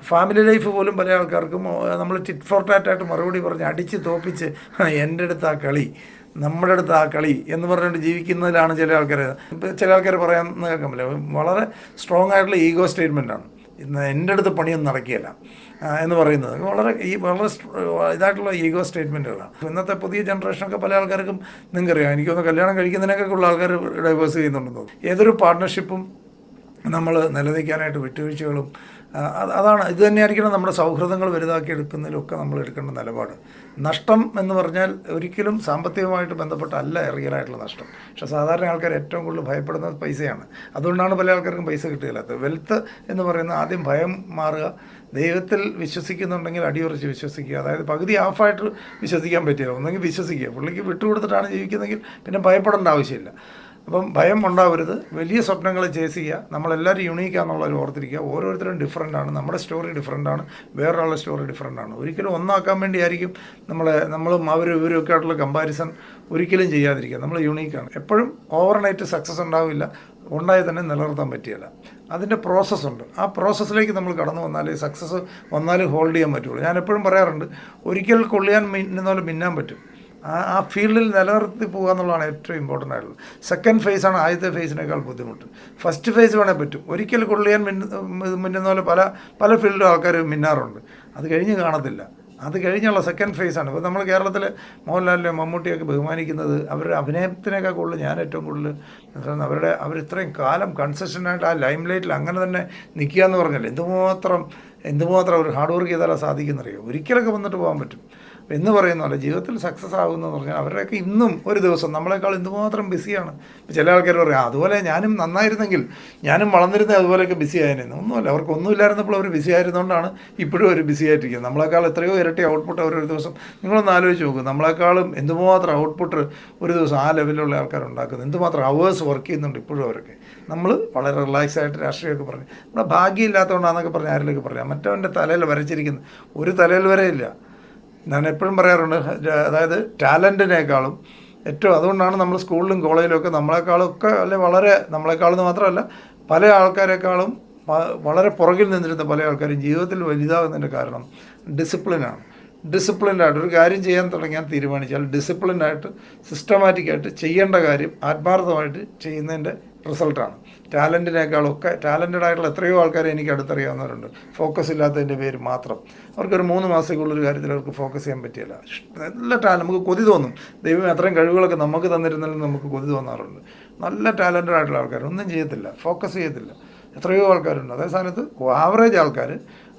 Family life പോലും പല ആൾക്കാർക്കും നമ്മൾ ടിറ്റ് ഫോർ ടാറ്റായിട്ട് മറുപടി പറഞ്ഞ് അടിച്ച് തോപ്പിച്ച് എൻ്റെ അടുത്ത് ആ കളി, നമ്മുടെ അടുത്ത് ആ കളി എന്ന് പറഞ്ഞുകൊണ്ട് ജീവിക്കുന്നതിലാണ് ചില ആൾക്കാർ. ഇപ്പോൾ ചില ആൾക്കാർ പറയാൻ കേൾക്കാൻ പറ്റില്ല, വളരെ സ്ട്രോങ് ആയിട്ടുള്ള ഈഗോ സ്റ്റേറ്റ്മെൻറ്റാണ്. ഇന്ന് എൻ്റെ അടുത്ത് പണിയൊന്നും നടക്കുകയില്ല എന്ന് പറയുന്നത് വളരെ ഇതായിട്ടുള്ള ഈഗോ സ്റ്റേറ്റ്മെൻറ്റുകളാണ്. ഇന്നത്തെ പുതിയ ജനറേഷനൊക്കെ പല ആൾക്കാർക്കും നിങ്ങൾക്കറിയാം, എനിക്കൊന്ന് കല്യാണം കഴിക്കുന്നതിനൊക്കെ ഉള്ള ആൾക്കാർ ഡൈവേഴ്സ് ചെയ്യുന്നുണ്ടെന്ന് തോന്നുന്നു. ഏതൊരു പാർട്ട്ണർഷിപ്പും നമ്മൾ നിലനിൽക്കാനായിട്ട് വിട്ടുവീഴ്ചകളും അതാണ് ഇത് തന്നെയായിരിക്കണം നമ്മുടെ സൗഹൃദങ്ങൾ വലുതാക്കി എടുക്കുന്നതിലൊക്കെ നമ്മൾ എടുക്കേണ്ട നിലപാട്. നഷ്ടം എന്ന് പറഞ്ഞാൽ ഒരിക്കലും സാമ്പത്തികമായിട്ട് ബന്ധപ്പെട്ടല്ല റിയലായിട്ടുള്ള നഷ്ടം. പക്ഷേ സാധാരണ ആൾക്കാർ ഏറ്റവും കൂടുതൽ ഭയപ്പെടുന്നത് പൈസയാണ്. അതുകൊണ്ടാണ് പല ആൾക്കാർക്കും പൈസ കിട്ടുകയില്ലാത്തത്. വെൽത്ത് എന്ന് പറയുന്നത് ആദ്യം ഭയം മാറുക, ദൈവത്തിൽ വിശ്വസിക്കുന്നുണ്ടെങ്കിൽ അടിയുറച്ച് വിശ്വസിക്കുക. അതായത് പകുതി ഹാഫായിട്ട് വിശ്വസിക്കാൻ പറ്റില്ല, ഒന്നെങ്കിൽ വിശ്വസിക്കുക. പുള്ളിക്ക് വിട്ടുകൊടുത്തിട്ടാണ് ജീവിക്കുന്നതെങ്കിൽ പിന്നെ ഭയപ്പെടേണ്ട ആവശ്യമില്ല. അപ്പം ഭയം ഉണ്ടാവരുത്, വലിയ സ്വപ്നങ്ങൾ ചേസ് ചെയ്യുക. നമ്മളെല്ലാവരും യുണീക്കാന്നുള്ളവർ ഓർത്തിരിക്കുക. ഓരോരുത്തരും ഡിഫറൻ്റാണ്, നമ്മുടെ സ്റ്റോറി ഡിഫറൻ്റാണ്, വേറൊരാളുടെ സ്റ്റോറി ഡിഫറൻ്റാണ്. ഒരിക്കലും ഒന്നാക്കാൻ വേണ്ടിയായിരിക്കും നമ്മളും ഇവരും ഒക്കെ ആയിട്ടുള്ള കമ്പാരിസൺ ഒരിക്കലും ചെയ്യാതിരിക്കുക. നമ്മൾ യുണീക്കാണ്. എപ്പോഴും ഓവർനൈറ്റ് സക്സസ് ഉണ്ടാവില്ല, ഉണ്ടായി തന്നെ നിലനിർത്താൻ പറ്റിയല്ല. അതിൻ്റെ പ്രോസസ്സുണ്ട്. ആ പ്രോസസ്സിലേക്ക് നമ്മൾ കടന്നു വന്നാലേ സക്സസ് വന്നാലും ഹോൾഡ് ചെയ്യാൻ പറ്റുള്ളൂ. ഞാൻ എപ്പോഴും പറയാറുണ്ട്, ഒരിക്കൽ കൊള്ളിയാൻ മിന്നുന്ന പോലെ മിന്നാൻ പറ്റും. ആ ഫീൽഡിൽ നിലനിർത്തി പോകുക എന്നുള്ളതാണ് ഏറ്റവും ഇമ്പോർട്ടൻ്റ് ആയിട്ടുള്ളത്. സെക്കൻഡ് ഫേസാണ് ആദ്യത്തെ ഫേസിനേക്കാൾ ബുദ്ധിമുട്ട്. ഫസ്റ്റ് ഫേസ് വേണേൽ പറ്റും. ഒരിക്കൽ കൊള്ളിയാൻ മിന്നുന്ന പോലെ പല ഫീൽഡിലും ആൾക്കാർ മിന്നാറുണ്ട്. അത് കഴിഞ്ഞ് കാണത്തില്ല. അത് കഴിഞ്ഞുള്ള സെക്കൻഡ് ഫേസാണ്. ഇപ്പോൾ നമ്മൾ കേരളത്തിൽ മോഹൻലാലിനെ മമ്മൂട്ടിയൊക്കെ ബഹുമാനിക്കുന്നത് അവരുടെ അഭിനയത്തിനേക്കാൾ കൂടുതൽ ഞാൻ ഏറ്റവും കൂടുതൽ അവരിത്രയും കാലം കൺസിസ്റ്റൻ്റായിട്ട് ആ ലൈം ലൈറ്റിൽ അങ്ങനെ തന്നെ നിൽക്കുക എന്ന് പറഞ്ഞാൽ എന്തുമാത്രം ഒരു ഹാർഡ് വർക്ക് ചെയ്താലേ സാധിക്കുന്നറിയോ. ഒരിക്കലൊക്കെ വന്നിട്ട് പോകാൻ പറ്റും എന്ന് പറയുന്ന പോലെ ജീവിതത്തിൽ സക്സസ് ആകുന്നതെന്ന് പറഞ്ഞാൽ അവരുടെയൊക്കെ ഇന്നും ഒരു ദിവസം നമ്മളെക്കാൾ എന്തുമാത്രം ബിസിയാണ്. ചില ആൾക്കാർ പറയാം, അതുപോലെ ഞാനും നന്നായിരുന്നെങ്കിൽ ഞാനും വളർന്നിരുന്നത് അതുപോലെയൊക്കെ ബിസി ആയിരുന്നു. ഒന്നുമല്ല, അവർക്കൊന്നുമില്ലായിരുന്നപ്പോൾ അവർ ബിസി ആയിരുന്നുകൊണ്ടാണ് ഇപ്പോഴും അവർ ബിസി ആയിട്ടിരിക്കുന്നത്. നമ്മളെക്കാൾ എത്രയോ ഇരട്ടി ഔട്ട്പുട്ട് അവരൊരു ദിവസം, നിങ്ങളൊന്ന് ആലോചിച്ച് നോക്കും, നമ്മളെക്കാളും എന്തുമാത്രം ഔട്ട്പുട്ട് ഒരു ദിവസം ആ ലെവലിലുള്ള ആൾക്കാരുണ്ടാക്കുന്നത്, എന്തുമാത്രം അവേഴ്സ് വർക്ക് ചെയ്യുന്നുണ്ട് ഇപ്പോഴും അവരൊക്കെ. നമ്മൾ വളരെ റിലാക്സ് ആയിട്ട് രാഷ്ട്രീയമൊക്കെ പറഞ്ഞ് നമ്മുടെ ഭാഗ്യമില്ലാത്തതുകൊണ്ടാണെന്നൊക്കെ പറഞ്ഞ് ആരിലൊക്കെ പറയാം. മറ്റവൻ്റെ തലയിൽ വരച്ചിരിക്കുന്ന ഒരു തലയിൽ വരെയില്ല. ഞാൻ എപ്പോഴും പറയാറുണ്ട്, അതായത് ടാലൻറ്റിനേക്കാളും അതുകൊണ്ടാണ് നമ്മൾ സ്കൂളിലും കോളേജിലും ഒക്കെ നമ്മളെക്കാളൊക്കെ നമ്മളെക്കാളെന്ന് മാത്രമല്ല പല ആൾക്കാരെക്കാളും വളരെ പുറകിൽ നിന്നിരുന്ന പല ആൾക്കാരും ജീവിതത്തിൽ വലുതാകുന്നതിൻ്റെ കാരണം ഡിസിപ്ലിനാണ്. ഡിസിപ്ലിൻഡായിട്ട് ഒരു കാര്യം ചെയ്യാൻ തുടങ്ങിയാൽ തീരുമാനിച്ചാൽ ഡിസിപ്ലിൻഡായിട്ട് സിസ്റ്റമാറ്റിക്കായിട്ട് ചെയ്യേണ്ട കാര്യം ആത്മാർത്ഥമായിട്ട് ചെയ്യുന്നതിൻ്റെ റിസൾട്ടാണ്. ടാലൻറ്റിനേക്കാളൊക്കെ ടാലൻറ്റഡ് ആയിട്ടുള്ള എത്രയോ ആൾക്കാരെ എനിക്ക് അടുത്തറിയാവുന്നവരുണ്ട്. ഫോക്കസ് ഇല്ലാത്തതിൻ്റെ പേര് മാത്രം അവർക്കൊരു 3 മാസത്തേക്കുള്ളൊരു കാര്യത്തിൽ അവർക്ക് ഫോക്കസ് ചെയ്യാൻ പറ്റിയില്ല. നല്ല നമുക്ക് കൊതി തോന്നും, ദൈവം അത്രയും കഴിവുകളൊക്കെ നമുക്ക് തന്നിരുന്നാലും നമുക്ക് കൊതി തോന്നാറുണ്ട്. നല്ല ടാലൻറ്റഡ് ആയിട്ടുള്ള ആൾക്കാർ ഒന്നും ചെയ്യത്തില്ല, ഫോക്കസ് ചെയ്യത്തില്ല, എത്രയോ ആൾക്കാരുണ്ട്. അതേ സ്ഥാനത്ത് ആവറേജ് ആൾക്കാർ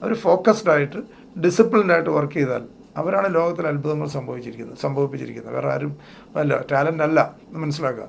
അവർ ഫോക്കസ്ഡായിട്ട് ഡിസിപ്ലിൻഡായിട്ട് വർക്ക് ചെയ്താൽ അവരാണ് ലോകത്തിൽ അത്ഭുതങ്ങൾ സംഭവിപ്പിച്ചിരിക്കുന്നത്. വേറെ ആരും അല്ല, ടാലൻ്റ് അല്ല, മനസ്സിലാക്കുക.